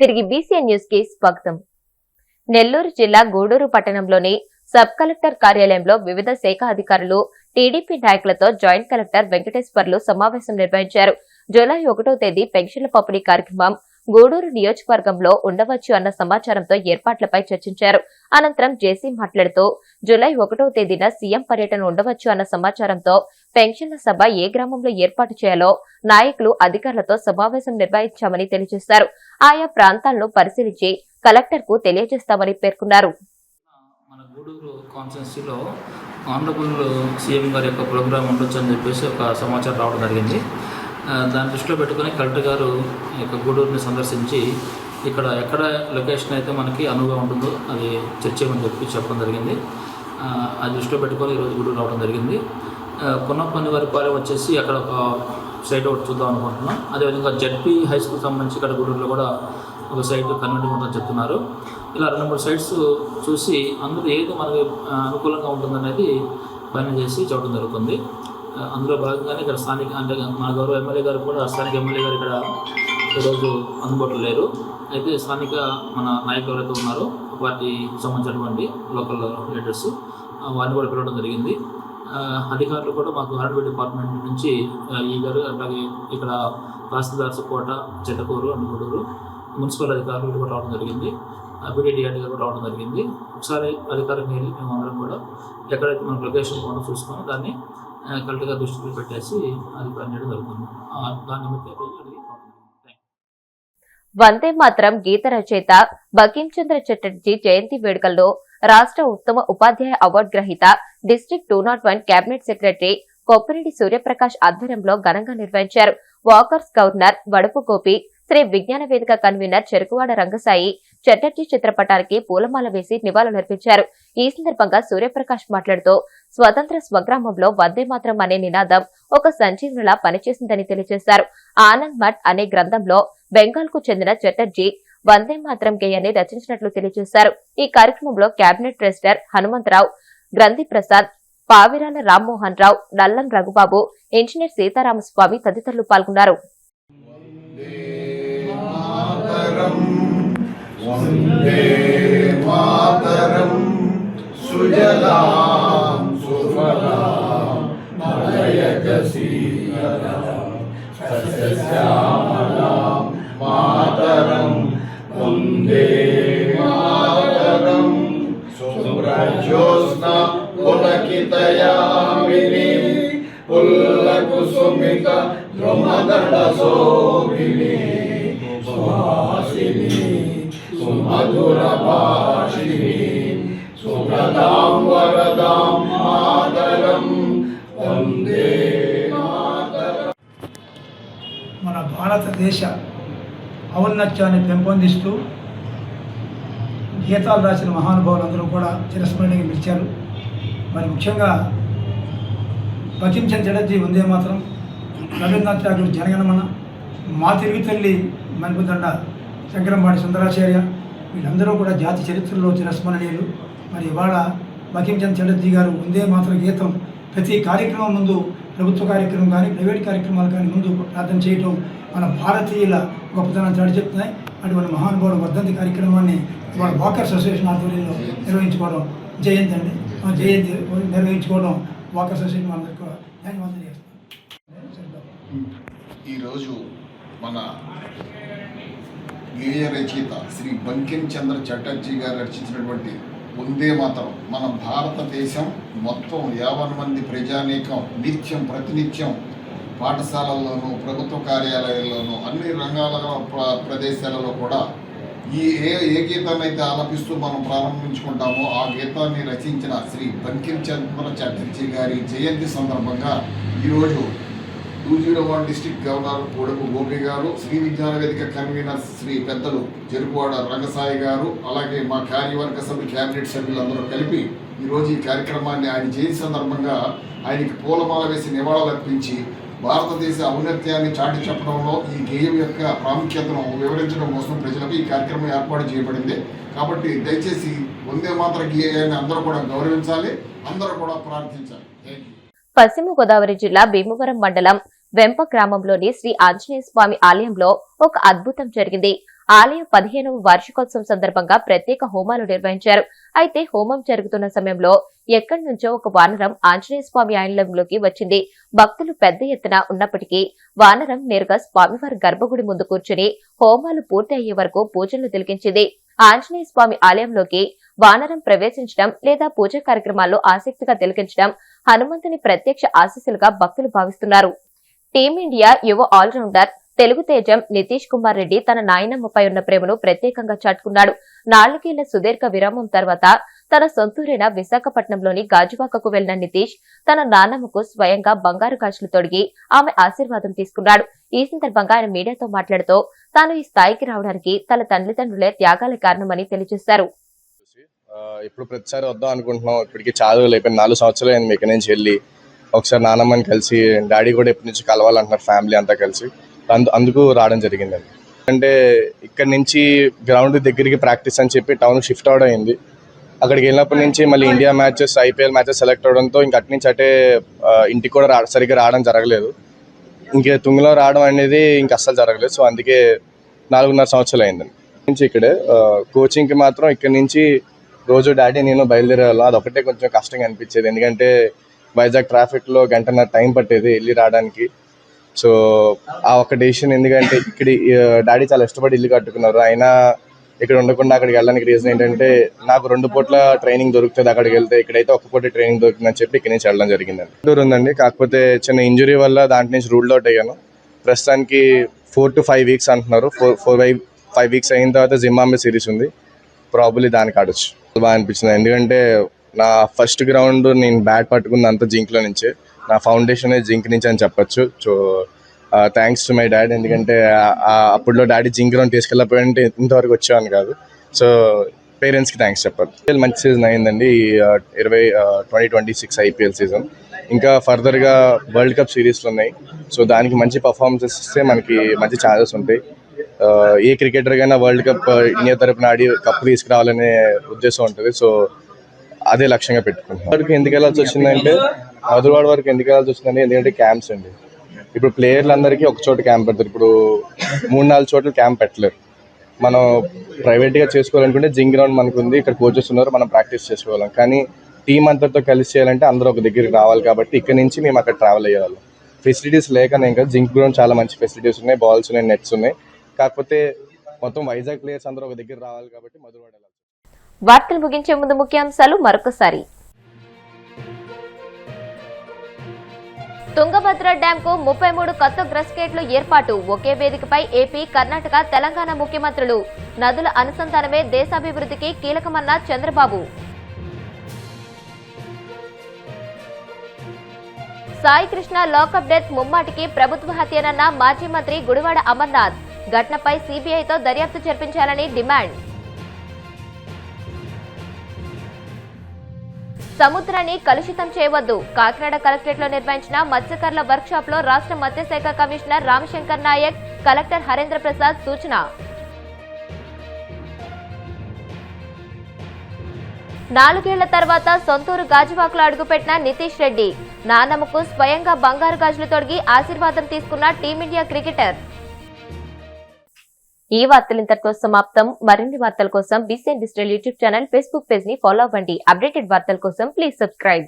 తిరిగి BCN news కి స్వాగతం. నెల్లూరు జిల్లా గూడూరు పట్టణంలోని సబ్ కలెక్టర్ కార్యాలయంలో వివిధ శాఖ అధికారులు, టీడీపీ నాయకులతో జాయింట్ కలెక్టర్ వెంకటేశ్వర్లు సమావేశం నిర్వహించారు. జూలై 1వ తేదీ పెన్షన్ల పంపిణీ కార్యక్రమం గూడూరు నియోజకవర్గంలో ఉండవచ్చు అన్న సమాచారంతో ఏర్పాట్లపై చర్చించారు. అనంతరం జేసీ మాట్లాడుతూ జూలై 1వ తేదీన సీఎం పర్యటన ఉండవచ్చు అన్న సమాచారంతో పెన్షన్ల సభ ఏ గ్రామంలో ఏర్పాటు చేయాలో నాయకులు అధికారులతో సమావేశం నిర్వహించామని తెలియజేశారు. ఆయా ప్రాంతాలను పరిశీలించి కలెక్టర్ కు తెలియజేస్తామని పేర్కొన్నారు. మన గూడూరు కాన్స్టిట్యున్సీలో ఆనరబుల్ సీఎం గారి యొక్క ప్రోగ్రాం ఉండొచ్చు అని చెప్పేసి ఒక సమాచారం రావడం జరిగింది. దాన్ని దృష్టిలో పెట్టుకుని కలెక్టర్ గారు ఈ యొక్క గూడూరుని సందర్శించి ఇక్కడ ఎక్కడ లొకేషన్ అయితే మనకి అనువుగా ఉంటుందో అది చర్చేయమని చెప్పడం జరిగింది. అది దృష్టిలో పెట్టుకొని ఈరోజు గూడూరు రావడం జరిగింది. పున్నప్పని వారి పాలెం వచ్చేసి అక్కడ ఒక సైట్ ఒకటి చూద్దాం అనుకుంటున్నాం. అదేవిధంగా జెడ్పీ హై స్కూల్ సంబంధించి ఇక్కడ గూడూరులో కూడా ఒక సైట్ కన్వర్టింగ్ ఉంటుందని చెప్తున్నారు. ఇలా 2-3 సైట్స్ చూసి అందులో ఏది మనకి అనుకూలంగా ఉంటుందనేది పని చేసి చెప్పడం జరుగుతుంది. అందులో భాగంగానే ఇక్కడ స్థానిక అంటే మన గౌరవ ఎమ్మెల్యే గారు కూడా స్థానిక ఎమ్మెల్యే గారు ఇక్కడ ఈరోజు అందుబాటులో లేరు. అయితే స్థానిక మన నాయకులు ఎవరైతే ఉన్నారో పార్టీకి సంబంధించినటువంటి లోకల్ లీడర్స్ వారిని కూడా పిలవడం జరిగింది. అధికారులు కూడా మాకు ఆర్డర్ డిపార్ట్మెంట్ నుంచి ఈ గారు అలాగే ఇక్కడ తహసీల్దార్ కోట, చెట్టకూరు, గూడూరు మున్సిపల్ అధికారులు కూడా రావడం జరిగింది. పీడీడీఆర్డీ గారు కూడా రావడం జరిగింది. ఒకసారి అధికారులకు వెళ్ళి మేము అందరం కూడా ఎక్కడైతే మన లొకేషన్ కూడా చూసుకొని దాన్ని కరెక్ట్గా దృష్టిలో పెట్టేసి అది పనిచేయడం జరుగుతుంది. దాని నిమిత్తం వందే మాత్రం గీత రచయిత బంకించంద్ర చటర్జీ జయంతి వేడుకల్లో రాష్ట్ర ఉత్తమ ఉపాధ్యాయ అవార్డు గ్రహీత district 201 cabinet secretary Koppireddy Suryaprakash ఆధ్వర్యంలో ఘనంగా నిర్వహించారు. వాకర్స్ గవర్నర్ వడుపు గోపి, శ్రీ విజ్ఞాన వేదిక కన్వీనర్ చెరుకువాడ రంగసాయి చటర్జీ చిత్రపటానికి పూలమాల వేసి నివాళులర్పించారు. ఈ సందర్భంగా సూర్యప్రకాష్ మాట్లాడుతూ స్వతంత్ర స్వగ్రామంలో వందే మాత్రం అనే నినాదం ఒక సంజీవనిలా పనిచేసిందని తెలియజేశారు. ఆనంద్ మఠ్ అనే గ్రంథంలో బెంగాల్ కు చెందిన చటర్జీ వందే మాత్రం గేయాన్ని రచించినట్లు తెలియజేశారు. ఈ కార్యక్రమంలో కేబినెట్ ట్రెజరర్ హనుమంతరావు, గ్రంథి ప్రసాద్, పావిరాల రామ్మోహన్ రావు, నల్లం రఘుబాబు, ఇంజనీర్ సీతారామస్వామి తదితరులు పాల్గొన్నారు. వందే మాతరం సుజలాం సుఫలాం మలయజసీతలాం సస్యశ్యామలాం మాతరం వందే మాతరం సుప్రజ్యోత్స్నా పులకితయామిని పుల్లకుసుమిత ద్రుమదళశోభిని సుహాసిని సుమధుర భాషిణి సుప్రదాం వరదాం మాతరం వందే మాతరం. మన భారతదేశ ఔన్నత్యాన్ని పెంపొందిస్తూ గీతాలు రాసిన మహానుభావులందరూ కూడా చిరస్మరణీయంగా నిలిచారు. మరి ముఖ్యంగా బంకించంద్ర చటర్జీ వందే మాత్రం, రవీంద్రనాథ్ ఠాగూర్ జనగణమన, మా తిరుగు తల్లి మణిపుదండ శంకరంబాడి సుందరాచార్య వీళ్ళందరూ కూడా జాతి చరిత్రలో చిరస్మరణీయులు. మరి ఇవాళ బంకించంద్ర చటర్జీ గారు వందే మాత్రం గీతం ప్రతి కార్యక్రమం ముందు, ప్రభుత్వ కార్యక్రమం కానీ ప్రైవేట్ కార్యక్రమాలు కానీ ముందు ప్రార్థన చేయటం మన భారతీయుల గొప్పతనం చాటి చెప్తున్నాయి. అటువంటి మహానుభావుడు వర్ధంతి కార్యక్రమాన్ని ఇవాళ వాకర్స్ అసోసియేషన్ ఆధ్వర్యంలో నిర్వహించుకోవడం జయంతి నిర్వహించుకోవడం వాకర్స్ అసోసియేషన్ అందరికీ ధన్యవాదాలు చేస్తాను. ఈరోజు మన గేయ రచయిత శ్రీ బంకించంద్ర చటర్జీ గారు రచించినటువంటి వందే మాతరం మన భారతదేశం మొత్తం 50 మంది ప్రజానీకం నిత్యం ప్రతినిత్యం పాఠశాలల్లోనూ ప్రభుత్వ కార్యాలయాల్లోనూ అన్ని రంగాల ప్రదేశాలలో కూడా ఏ గీతాన్ని అయితే ఆలపిస్తూ మనం ప్రారంభించుకుంటామో ఆ గీతాన్ని రచించిన శ్రీ బంకించంద్ర చటర్జీ గారి జయంతి సందర్భంగా ఈరోజు 201 డిస్ట్రిక్ట్ గవర్నర్ వడుపు గోపి గారు, శ్రీ విజ్ఞాన వేదిక కన్వీనర్ శ్రీ పెద్దలు చెరుకువాడ రంగసాయి గారు, అలాగే మా కార్యవర్గ సభ్యులు క్యాబినెట్ సభ్యులందరూ కలిపి ఈరోజు ఈ కార్యక్రమాన్ని ఆయన జయంతి సందర్భంగా ఆయనకి పూలమాల వేసి నివాళులర్పించి భారతదేశ ఔన్నత్యాన్ని చాటి చెప్పడంలో ఈ గేయం యొక్క ప్రాముఖ్యతను వివరించడం కోసం ప్రజలకు ఈ కార్యక్రమం ఏర్పాటు చేయబడింది. కాబట్టి దయచేసి వందే మాతర గేయాన్ని అందరూ కూడా గౌరవించాలి, అందరూ కూడా ప్రార్థించాలి. పశ్చిమ గోదావరి జిల్లా భీమవరం మండలం వెంప గ్రామంలోని శ్రీ ఆంజనేయ స్వామి ఆలయంలో ఒక అద్భుతం జరిగింది. ఆలయ 15వ వార్షికోత్సవం సందర్భంగా ప్రత్యేక హోమాలు నిర్వహించారు. అయితే హోమం జరుగుతున్న సమయంలో ఎక్కడి నుంచో ఒక వానరం ఆంజనేయ స్వామి ఆలయంలోకి వచ్చింది. భక్తులు పెద్ద ఎత్తున ఉన్నప్పటికీ వానరం నేరుగా స్వామివారి గర్భగుడి ముందు కూర్చుని హోమాలు పూర్తి అయ్యే వరకు పూజలు తిలకించింది. ఆంజనేయ స్వామి ఆలయంలోకి వానరం ప్రవేశించడం లేదా పూజా కార్యక్రమాల్లో ఆసక్తిగా తిలకించడం హనుమంతుని ప్రత్యక్ష ఆశీస్సులుగా భక్తులు భావిస్తున్నారు. టీమిండియా యువ ఆల్రౌండర్ తెలుగు తేజం నితీష్ కుమార్ రెడ్డి తన నాయనమ్మపై ఉన్న ప్రేమను ప్రత్యేకంగా చాటుకున్నాడు. 4 ఏళ్ల సుదీర్ఘ విరామం తర్వాత తన సొంతూరైన విశాఖపట్నంలోని గాజువాకకు వెళ్లిన నితీష్ తన నాన్నమ్మకు స్వయంగా బంగారు గాజులు తొడిగి ఆమె ఆశీర్వాదం తీసుకున్నాడు. ఈ సందర్భంగా ఆయన మీడియాతో మాట్లాడుతూ తాను ఈ స్థాయికి రావడానికి తన తల్లిదండ్రులే త్యాగాల కారణమని తెలియజేశారు. ఇప్పుడు ప్రతిసారి వద్దాం అనుకుంటున్నాం. ఇప్పటికి చాలా రోజులు అయిపోయింది. 4 సంవత్సరాలు అయింది ఇక్కడి నుంచి వెళ్ళి. ఒకసారి నాన్నమ్మని కలిసి, డాడీ కూడా ఎప్పటి నుంచి కలవాలంటున్నారు, ఫ్యామిలీ అంతా కలిసి. అందుకు రావడం జరిగిందండి. అంటే ఇక్కడ నుంచి గ్రౌండ్ దగ్గరికి ప్రాక్టీస్ అని చెప్పి టౌన్ షిఫ్ట్ అవడం అయింది. అక్కడికి వెళ్ళినప్పటి నుంచి మళ్ళీ India matches, IPL matches select అవడంతో ఇంక అటు నుంచి అటే ఇంటికి కూడా సరిగ్గా రావడం జరగలేదు. ఇంక తుంగిలో రావడం అనేది ఇంక అస్సలు జరగలేదు. సో అందుకే 4.5 సంవత్సరాలు అయిందండి. నుంచి ఇక్కడే కోచింగ్కి మాత్రం ఇక్కడ నుంచి రోజు డాడీ నేను బయలుదేరేవాళ్ళం. అదొకటే కొంచెం కష్టంగా అనిపించేది. ఎందుకంటే వైజాగ్ ట్రాఫిక్లో 1.5 గంట టైం పట్టేది వెళ్ళి రావడానికి. సో ఆ ఒక్క డెసిషన్, ఎందుకంటే ఇక్కడ డాడీ చాలా ఇష్టపడి ఇల్లు కట్టుకున్నారు. అయినా ఇక్కడ ఉండకుండా అక్కడికి వెళ్ళడానికి రీజన్ ఏంటంటే నాకు 2 పూట్ల ట్రైనింగ్ దొరుకుతుంది అక్కడికి వెళ్తే, ఇక్కడైతే 1 పూట ట్రైనింగ్ దొరుకుతుందని చెప్పి ఇక్కడి నుంచి వెళ్ళడం జరిగిందండి. దూరం ఉందండి, కాకపోతే చిన్న ఇంజురీ వల్ల దాంట్ నుంచి రూల్డ్ అవుట్ అయ్యాను. ప్రస్తుతానికి 4 to 5 వీక్స్ అంటున్నారు. 4-5 వీక్స్ అయిన తర్వాత జింబాబ్వే సిరీస్ ఉంది, ప్రాబబ్లీ దానికి ఆడొచ్చు. బాగా అనిపించింది, ఎందుకంటే నా ఫస్ట్ గ్రౌండ్ నేను బ్యాట్ పట్టుకుంది అంతా జింక్లో నుంచే. నా ఫౌండేషన్ జింక్ నుంచి అని చెప్పొచ్చు. So thanks to my dad, ఎందుకంటే అప్పుడులో డాడీ జింక్ గ్రౌండ్ తీసుకెళ్ళకపోయింటే ఇంతవరకు వచ్చేవాడిని కాదు. సో పేరెంట్స్కి థ్యాంక్స్ చెప్పాలి. మంచి సీజన్ అయిందండి 2026 ఐపీఎల్ సీజన్. ఇంకా ఫర్దర్గా వరల్డ్ కప్ సిరీస్లు ఉన్నాయి. సో దానికి మంచి పర్ఫార్మెన్సెస్ ఇస్తే మనకి మంచి ఛాన్సెస్ ఉంటాయి. ఏ క్రికెటర్కైనా వరల్డ్ కప్ ఇండియా తరపున ఆడి కప్ తీసుకురావాలనే ఉద్దేశం ఉంటుంది. సో అదే లక్ష్యంగా పెట్టుకుంటున్నాం. వరకు ఎందుకు వెళ్ళాల్సి వచ్చిందంటే మధురవాడ వరకు ఎందుకు వెళ్ళాల్సి వచ్చిందంటే ఎందుకంటే క్యాంప్స్ అండి. ఇప్పుడు ప్లేయర్లందరికీ ఒక చోట క్యాంప్ పెడతారు. ఇప్పుడు 3-4 చోట్ల క్యాంప్ పెట్టలేరు. మనం ప్రైవేట్గా చేసుకోవాలనుకుంటే జింక్ గ్రౌండ్ మనకు ఉంది, ఇక్కడ కోచెస్ ఉన్నారు, మనం ప్రాక్టీస్ చేసుకోవాలి. కానీ టీం అంతటితో కలిసి చేయాలంటే అందరూ ఒక దగ్గరికి రావాలి. కాబట్టి ఇక్కడ నుంచి మేము అక్కడ ట్రావెల్ అయ్యేవాళ్ళం. ఫెసిలిటీస్ లేకనే ఇంకా జింక్ గ్రౌండ్ చాలా మంచి ఫెసిలిటీస్ ఉన్నాయి, బాల్స్ ఉన్నాయి, నెట్స్ ఉన్నాయి. కాకపోతే మొత్తం వైజాగ్ ప్లేయర్స్ అందరూ ఒక దగ్గర రావాలి కాబట్టి మధురవాడ. వార్తలు ముగించే ముందు ముఖ్యాంశాలు మరొకసారి. తుంగభద్ర డ్యాం కు 33 కొత్త గ్రస్ గేట్లు ఏర్పాటు. ఒకే వేదికపై ఏపీ, కర్ణాటక, తెలంగాణ ముఖ్యమంత్రులు. నదుల అనుసంధానమే దేశాభివృద్ధికి కీలకమన్న చంద్రబాబు. సాయి కృష్ణ లాకప్ డెత్ ముమ్మాటికి ప్రభుత్వ హత్యనన్న మాజీ మంత్రి గుడివాడ అమర్నాథ్. ఘటనపై సీబీఐతో దర్యాప్తు జరిపించాలని డిమాండ్. సముద్రాన్ని కలుషితం చేయవద్దు. కాకినాడ కలెక్టరేట్లో నిర్వహించిన మత్స్యకారుల వర్క్ షాప్ లో రాష్ట్ర మత్స్యశాఖ కమిషనర్ రామశంకర్ నాయక్, కలెక్టర్ హరేంద్ర ప్రసాద్ సూచన. 4 ఏళ్ల తర్వాత సొంతూరు గాజువాకలో అడుగుపెట్టిన నితీష్ రెడ్డి. నాన్నమ్మకు స్వయంగా బంగారు గాజులు తొడిగి ఆశీర్వాదం తీసుకున్న టీమిండియా క్రికెటర్. ఈ వార్తలు ఇంతటితో సమాప్తం. మరిన్ని వార్తల కోసం BCN digital YouTube channel, Facebook page ని ఫాలో అవ్వండి. అప్డేటెడ్ వార్తల కోసం ప్లీజ్ సబ్స్క్రైబ్.